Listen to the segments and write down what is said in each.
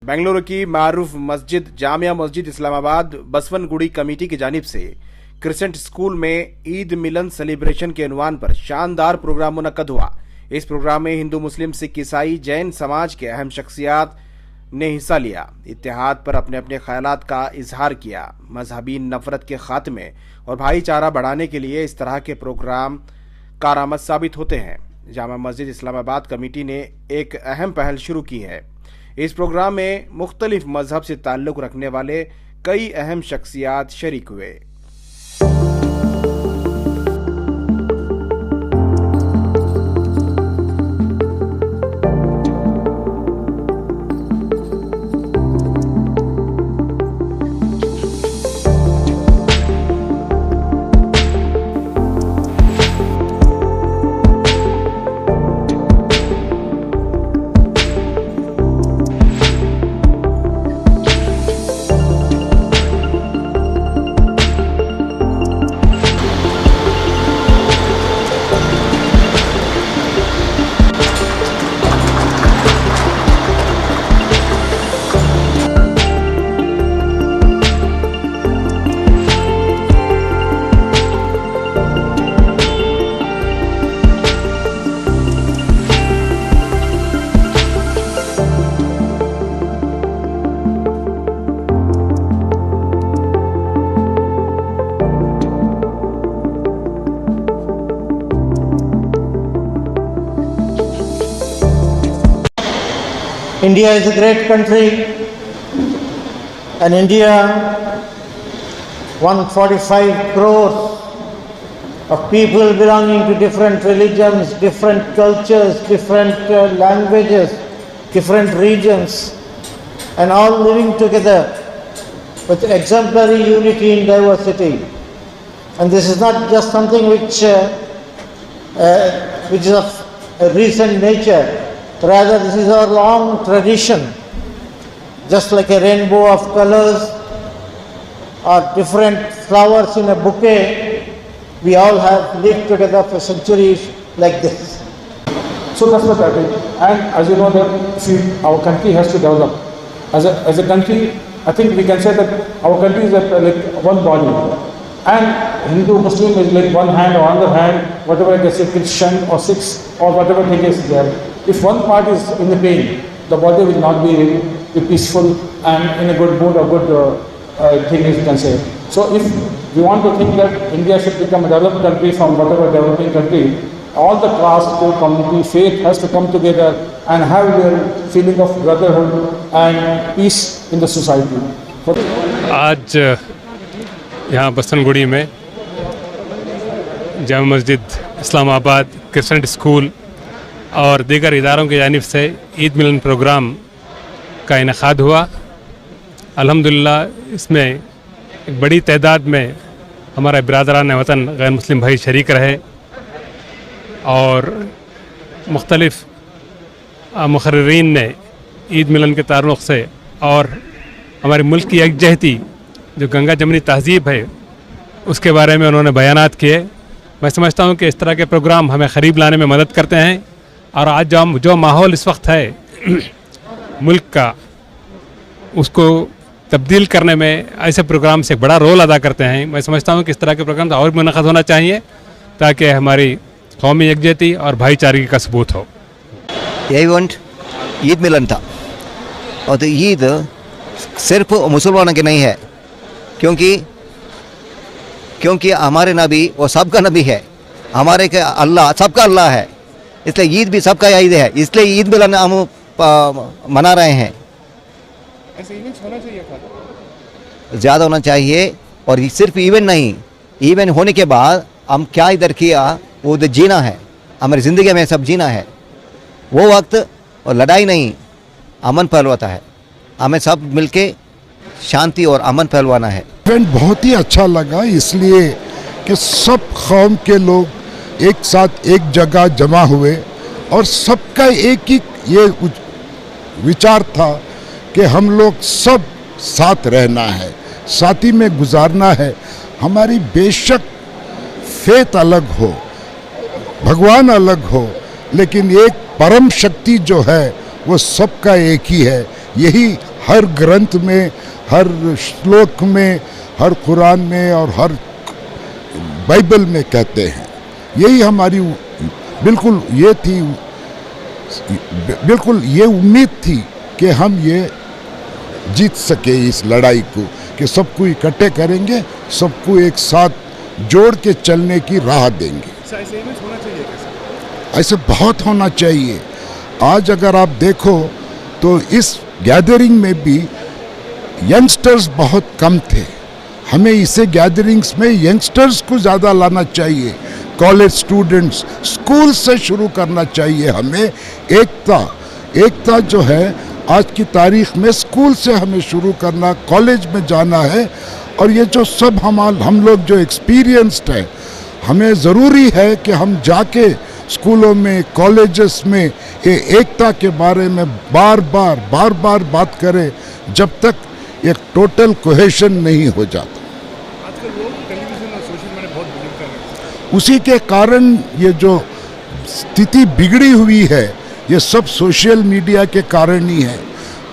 बेंगलुरु की मारूफ मस्जिद जामिया मस्जिद इस्लामाबाद बसवनगुड़ी कमेटी की जानिब से क्रिसेंट स्कूल में ईद मिलन सेलिब्रेशन के उन्वान पर शानदार प्रोग्राम मुनक्कद हुआ। इस प्रोग्राम में हिंदू, मुस्लिम, सिख, ईसाई, जैन समाज के अहम शख्सियात ने हिस्सा लिया। इत्तेहाद पर अपने अपने ख्यालात का इजहार किया। मजहबी नफरत के खात्मे और भाईचारा बढ़ाने के लिए इस तरह के प्रोग्राम कारआमद साबित होते हैं। जामा मस्जिद इस्लामाबाद कमेटी ने एक अहम पहल शुरू की है। इस प्रोग्राम में मुख्तलिफ मजहब से ताल्लुक रखने वाले कई अहम शख्सियात शरीक हुए। India is a great country, and India, 145 crores of people belonging to different religions, different cultures, different languages, different regions, and all living together with exemplary unity in diversity. And this is not just something which is of a recent nature. Rather, this is our long tradition. Just like a rainbow of colors or different flowers in a bouquet, we all have lived together for centuries like this. So that's what I think. And as you know, that our country has to develop. As a country, I think we can say that our country is like one body. And Hindu, Muslim is like one hand or other hand, whatever it is, Christian or Sikhs or whatever thing is there. If one part is in the pain, the body will not be peaceful and in a good mood or good thing is you can say. So if we want to think that India should become a developed country from whatever developing country, all the caste, community, faith has to come together and have their feeling of brotherhood and peace in the society. आज यहाँ बसवनगुड़ी में Jama Masjid Islamabad crescent school और दीगर इदारों की जानिब से ईद मिलन programme का इनेकाद हुआ। अल्हम्दुलिल्लाह इसमें एक बड़ी तादाद में हमारे बिरादरान वतन गैर मुस्लिम भाई शरीक रहे और मुख्तलिफ़ मुखर्रीन ने ईद मिलन के ताल्लुक़ से और हमारे मुल्क की यकजहती जो गंगा जमनी तहज़ीब है उसके बारे में उन्होंने बयानात किए। मैं समझता हूँ कि इस तरह के प्रोग्राम हमें क़रीब लाने में मदद करते हैं और आज जो माहौल इस वक्त है मुल्क का, उसको तब्दील करने में ऐसे प्रोग्राम से बड़ा रोल अदा करते हैं। मैं समझता हूँ कि इस तरह के प्रोग्राम और भी मुनक़्क़द होना चाहिए ताकि हमारी कौमी यकजहती और भाईचारे का सबूत हो। यह इवेंट ईद मिलन था और तो ईद सिर्फ मुसलमानों की नहीं है, क्योंकि हमारे नबी वो सबका नबी है, हमारे के अल्लाह सबका अल्लाह है, इसलिए ईद भी सबका ईद है, इसलिए ईद मिलन हम मना रहे हैं। ऐसे इवेंट्स होना चाहिए था, ज़्यादा होना चाहिए। और सिर्फ इवेंट नहीं, इवेंट होने के बाद हम क्या इधर किया वो तो जीना है, हमारी ज़िंदगी में सब जीना है। वो वक्त और लड़ाई नहीं, अमन फैलवाता है। हमें सब मिलके शांति और अमन फैलवाना है। इवेंट बहुत ही अच्छा लगा इसलिए कि सब कौम के लोग एक साथ एक जगह जमा हुए और सबका एक ही ये विचार था कि हम लोग सब साथ रहना है, साथी में गुजारना है। हमारी बेशक फेथ अलग हो, भगवान अलग हो, लेकिन एक परम शक्ति जो है वो सबका एक ही है, यही हर ग्रंथ में, हर श्लोक में, हर कुरान में और हर बाइबल में कहते हैं। यही हमारी बिल्कुल ये थी, बिल्कुल ये उम्मीद थी कि हम ये जीत सके इस लड़ाई को, कि सबको इकट्ठे करेंगे, सबको एक साथ जोड़ के चलने की राह देंगे। ऐसे बहुत होना चाहिए। आज अगर आप देखो तो इस गैदरिंग में भी यंगस्टर्स बहुत कम थे। हमें इसे गैदरिंग्स में यंगस्टर्स को ज़्यादा लाना चाहिए, कॉलेज स्टूडेंट्स, स्कूल से शुरू करना चाहिए। हमें एकता जो है आज की तारीख में स्कूल से हमें शुरू करना, कॉलेज में जाना है। और ये जो सब हम लोग जो एक्सपीरियंस्ड है, हमें ज़रूरी है कि हम जाके स्कूलों में, कॉलेजेस में ये एकता के बारे में बार बार बात करें, जब तक एक टोटल कोहेशन नहीं हो जाता। उसी के कारण ये जो स्थिति बिगड़ी हुई है, ये सब सोशल मीडिया के कारण ही है।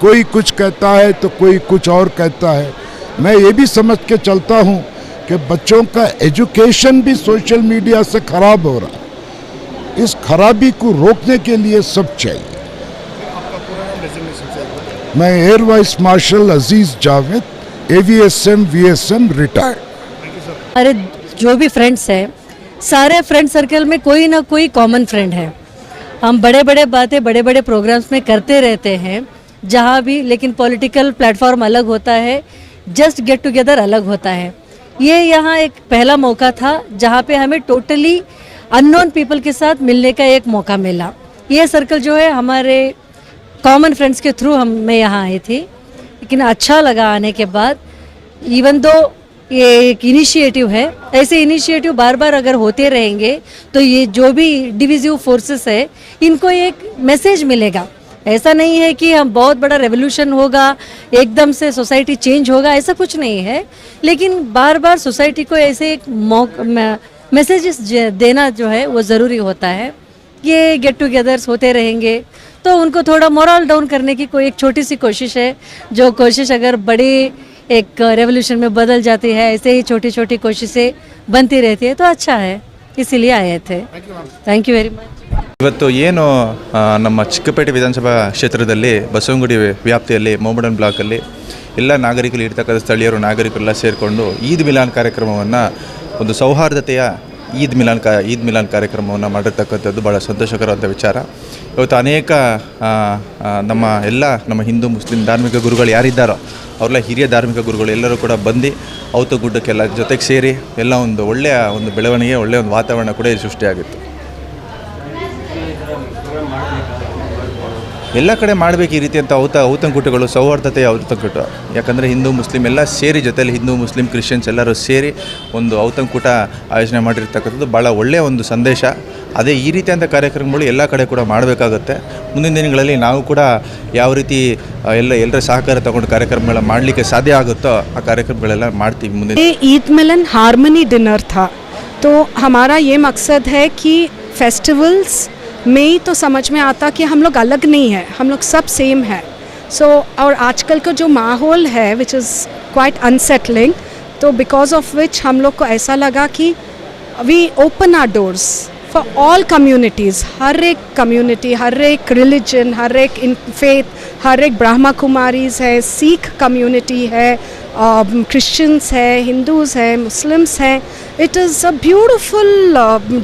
कोई कुछ कहता है तो कोई कुछ और कहता है। मैं ये भी समझ के चलता हूँ कि बच्चों का एजुकेशन भी सोशल मीडिया से खराब हो रहा है। इस खराबी को रोकने के लिए सब चाहिए। मैं एयर वाइस मार्शल अजीज जावेद, AVSM VSM रिटायर्ड। अरे जो भी फ्रेंड्स हैं, सारे फ्रेंड सर्कल में कोई ना कोई कॉमन फ्रेंड है। हम बड़े बड़े बातें बड़े बड़े प्रोग्राम्स में करते रहते हैं जहाँ भी, लेकिन पॉलिटिकल प्लेटफॉर्म अलग होता है, जस्ट गेट टुगेदर अलग होता है। ये यहाँ एक पहला मौका था जहाँ पे हमें टोटली अननोन पीपल के साथ मिलने का एक मौका मिला। ये सर्कल जो है हमारे कॉमन फ्रेंड्स के थ्रू मैं यहाँ आई थी, लेकिन अच्छा लगा आने के बाद। इवन दो ये एक इनिशिएटिव है, ऐसे इनिशिएटिव बार बार अगर होते रहेंगे तो ये जो भी डिविजिव फोर्सेस है इनको एक मैसेज मिलेगा। ऐसा नहीं है कि हम बहुत बड़ा रेवोल्यूशन होगा, एकदम से सोसाइटी चेंज होगा, ऐसा कुछ नहीं है। लेकिन बार बार सोसाइटी को ऐसे एक मैसेजेस देना जो है वो ज़रूरी होता है। ये गेट टुगेदर्स होते रहेंगे तो उनको थोड़ा मोरल डाउन करने की कोई एक छोटी सी कोशिश है, जो कोशिश अगर बड़ी एक रेवोल्यूशन में बदल जाती है, ऐसे ही छोटी छोटी कोशिशें बनती रहती है तो अच्छा है, इसीलिए आए थे। Thank you very much. ಇವತ್ತು ಏನು ನಮ್ಮ ಚಿಕ್ಕಪೇಟೆ ವಿಧಾನಸಭಾ ಕ್ಷೇತ್ರದಲ್ಲಿ ಬಸವನಗುಡಿ ವ್ಯಾಪ್ತಿಯಲ್ಲಿ ಮೋಮಡನ್ ಬ್ಲಾಕಲ್ಲಿ ಎಲ್ಲ ನಾಗರಿಕರು ಇರ್ತಕ್ಕಂಥ ಸ್ಥಳೀಯರು ನಾಗರಿಕರೆಲ್ಲ ಸೇರಿಕೊಂಡು ಈದ್ ಮಿಲಾನ್ ಕಾರ್ಯಕ್ರಮವನ್ನು, ಒಂದು ಸೌಹಾರ್ದತೆಯ ಈದ್ ಮಿಲಾನ್ ಕಾರ್ಯಕ್ರಮವನ್ನು ಮಾಡಿರ್ತಕ್ಕಂಥದ್ದು ಭಾಳ ಸಂತೋಷಕರವಾದ ವಿಚಾರ. ಇವತ್ತು ಅನೇಕ ನಮ್ಮ ಹಿಂದೂ ಮುಸ್ಲಿಂ ಧಾರ್ಮಿಕ ಗುರುಗಳು ಯಾರಿದ್ದಾರೋ ಅವರೆಲ್ಲ ಹಿರಿಯ ಧಾರ್ಮಿಕ ಗುರುಗಳು ಎಲ್ಲರೂ ಕೂಡ ಬಂದು ಔತಗುಡ್ಡಕ್ಕೆಲ್ಲ ಜೊತೆಗೆ ಸೇರಿ ಎಲ್ಲ ಒಂದು ಒಳ್ಳೆಯ ಒಂದು ಬೆಳವಣಿಗೆ, ಒಳ್ಳೆಯ ಒಂದು ವಾತಾವರಣ ಕೂಡ ಇಲ್ಲಿ ಸೃಷ್ಟಿಯಾಗಿತ್ತು. ಎಲ್ಲ ಕಡೆ ಮಾಡಬೇಕು ಈ ರೀತಿಯಂಥ ಔತಣಕೂಟಗಳು, ಸೌಹಾರ್ದತೆಯ ಔತಣಕೂಟ. ಯಾಕಂದರೆ ಹಿಂದೂ ಮುಸ್ಲಿಂ ಎಲ್ಲ ಸೇರಿ, ಜೊತೆಯಲ್ಲಿ ಹಿಂದೂ ಮುಸ್ಲಿಂ ಕ್ರಿಶ್ಚಿಯನ್ಸ್ ಎಲ್ಲರೂ ಸೇರಿ ಒಂದು ಔತಣಕೂಟ ಆಯೋಜನೆ ಮಾಡಿರ್ತಕ್ಕಂಥದ್ದು ಭಾಳ ಒಳ್ಳೆಯ ಒಂದು ಸಂದೇಶ. ಅದೇ ಈ ರೀತಿಯಂಥ ಕಾರ್ಯಕ್ರಮಗಳು ಎಲ್ಲ ಕಡೆ ಕೂಡ ಮಾಡಬೇಕಾಗುತ್ತೆ. ಮುಂದಿನ ದಿನಗಳಲ್ಲಿ ನಾವು ಕೂಡ ಯಾವ ರೀತಿ ಎಲ್ಲರ ಸಹಕಾರ ತಗೊಂಡು ಕಾರ್ಯಕ್ರಮಗಳ ಮಾಡಲಿಕ್ಕೆ ಸಾಧ್ಯ ಆಗುತ್ತೋ ಆ ಕಾರ್ಯಕ್ರಮಗಳೆಲ್ಲ ಮಾಡ್ತೀವಿ ಮುಂದೆ. ईद मिलन हारमनी डिनर था, तो हमारा ये मकसद है कि फेस्टिवल्स में ही तो समझ में आता कि हम लोग अलग नहीं है, हम लोग सब सेम है। और आजकल का जो माहौल है विच इज़ क्वाइट अनसेटलिंग, तो बिकॉज ऑफ विच हम लोग को ऐसा लगा कि we open our doors for all communities, हर एक कम्युनिटी, हर एक रिलीजन, हर एक इन फेथ, हर एक ब्रह्मा कुमारीज़ है, सिख कम्युनिटी है, क्रिश्चियंस है, हिंदूज़ है, मुस्लिम्स हैं। It is a beautiful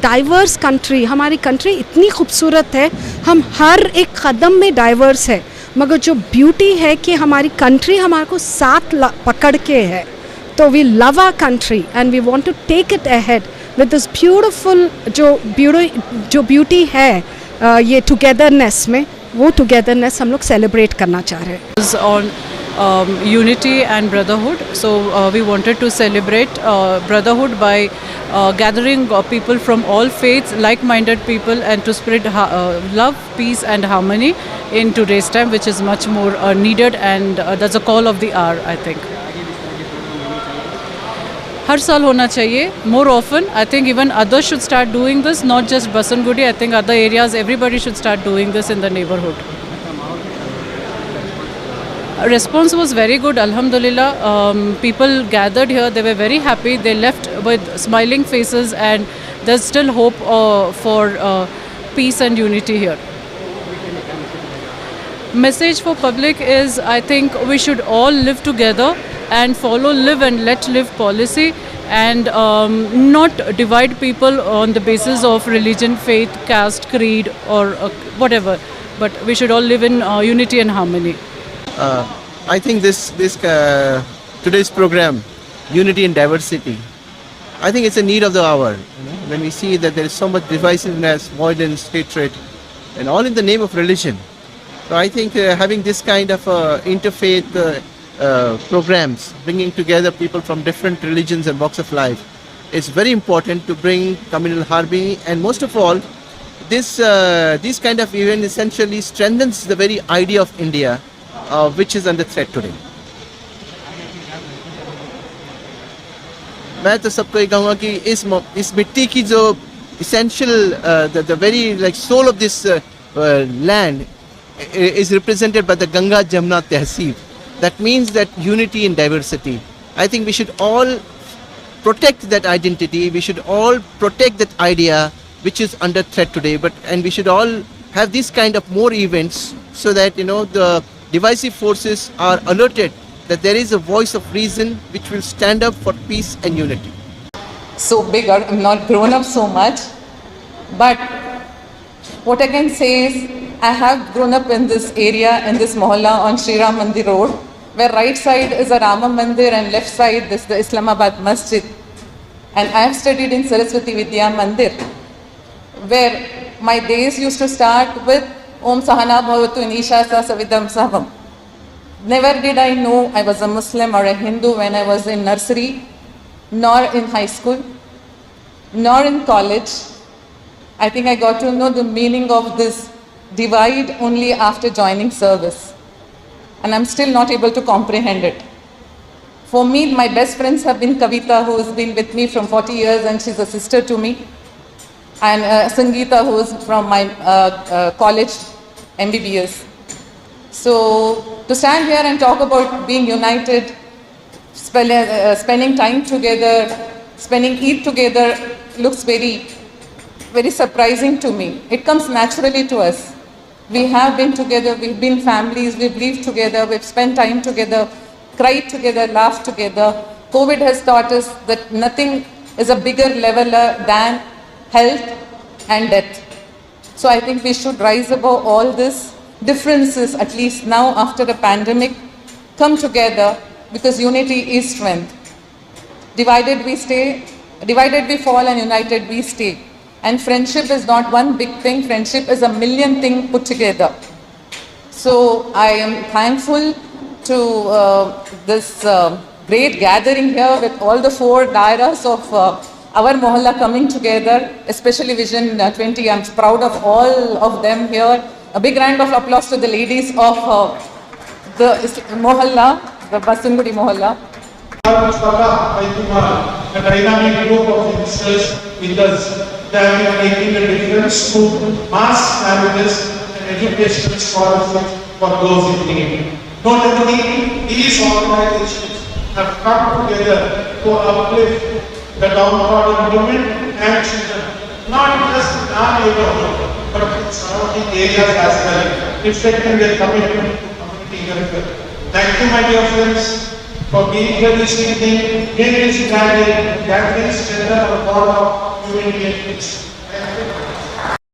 diverse country. हमारी कंट्री इतनी खूबसूरत है, हम हर एक कदम में डाइवर्स है, मगर जो ब्यूटी है कि हमारी कंट्री हमारे को साथ पकड़ के है। तो we love our country and we want to take it ahead with this beautiful जो ब्यूटी है ये टुगेदरनेस में, वो टुगेदरनेस हम लोग सेलिब्रेट करना चाह रहे हैं। Unity and brotherhood. So we wanted to celebrate brotherhood by gathering people from all faiths, like-minded people, and to spread love, peace and harmony in today's time, which is much more needed, and that's a call of the hour, I think. हर साल होना चाहिए, more often. I think even others should start doing this, not just Baswangudi. I think other areas, everybody should start doing this in the neighborhood. Response was very good, alhamdulillah. People gathered here, they were very happy, they left with smiling faces, and there's still hope for peace and unity here. Message for public is, I think we should all live together and follow live and let live policy, and not divide people on the basis of religion, faith, caste, creed, or whatever, but we should all live in unity and harmony. I think this today's program, Unity and Diversity, I think it's a need of the hour. When we see that there is so much divisiveness, violence, hatred, and all in the name of religion. So I think having this kind of interfaith programs, bringing together people from different religions and walks of life, is very important to bring communal harmony. And most of all, this kind of event essentially strengthens the very idea of India, which is under threat today. मैं तो सबको ये कहूँगा कि इस मिट्टी की जो essential, the very like soul of this land is represented by the Ganga Jamuna Tehzeeb. That means that unity and diversity. I think we should all protect that identity. We should all protect that idea which is under threat today. And we should all have this kind of more events so that the divisive forces are alerted that there is a voice of reason which will stand up for peace and unity. So big, I'm not grown up so much, but what I can say is I have grown up in this area, in this mohalla on Sri Ram Mandir Road, where right side is a Rama Mandir and left side is the Islamabad Masjid. And I have studied in Saraswati Vidya Mandir, where my days used to start with Om Sahana Bhavatu Nisha Sa Savidam Savam. Never did I know I was a Muslim or a Hindu when I was in nursery, nor in high school, nor in college. I think I got to know the meaning of this divide only after joining service. And I'm still not able to comprehend it. For me, my best friends have been Kavita, who has been with me from 40 years and she's a sister to me, and Sangeeta, who is from my college MBBS. So to stand here and talk about being united, spending time together, spending Eid together looks very, very surprising to me. It comes naturally to us. We have been together, we've been families, we've lived together, we've spent time together, cried together, laughed together. COVID has taught us that nothing is a bigger leveler than health and death. So I think we should rise above all these differences, at least now after the pandemic, come together, because unity is strength. Divided we stay, divided we fall, and united we stay. And friendship is not one big thing, friendship is a million things put together. So I am thankful to this great gathering here with all the 4 dairas of our mohalla coming together, especially Vision 20. I'm proud of all of them here. A big round of applause to the ladies of the mohalla, the Basungudi mohalla. A dynamic group of youngsters with us. They have been making a difference to mass marriages and educational scholarships for those in need. Notably, these organizations have come together to uplift the downtrodden women and children, not just in our neighborhood, but in surrounding areas as well, reflecting their commitment to community welfare. Thank you, my dear friends, for being here this evening. May this gathering strengthen our bond of unity and peace.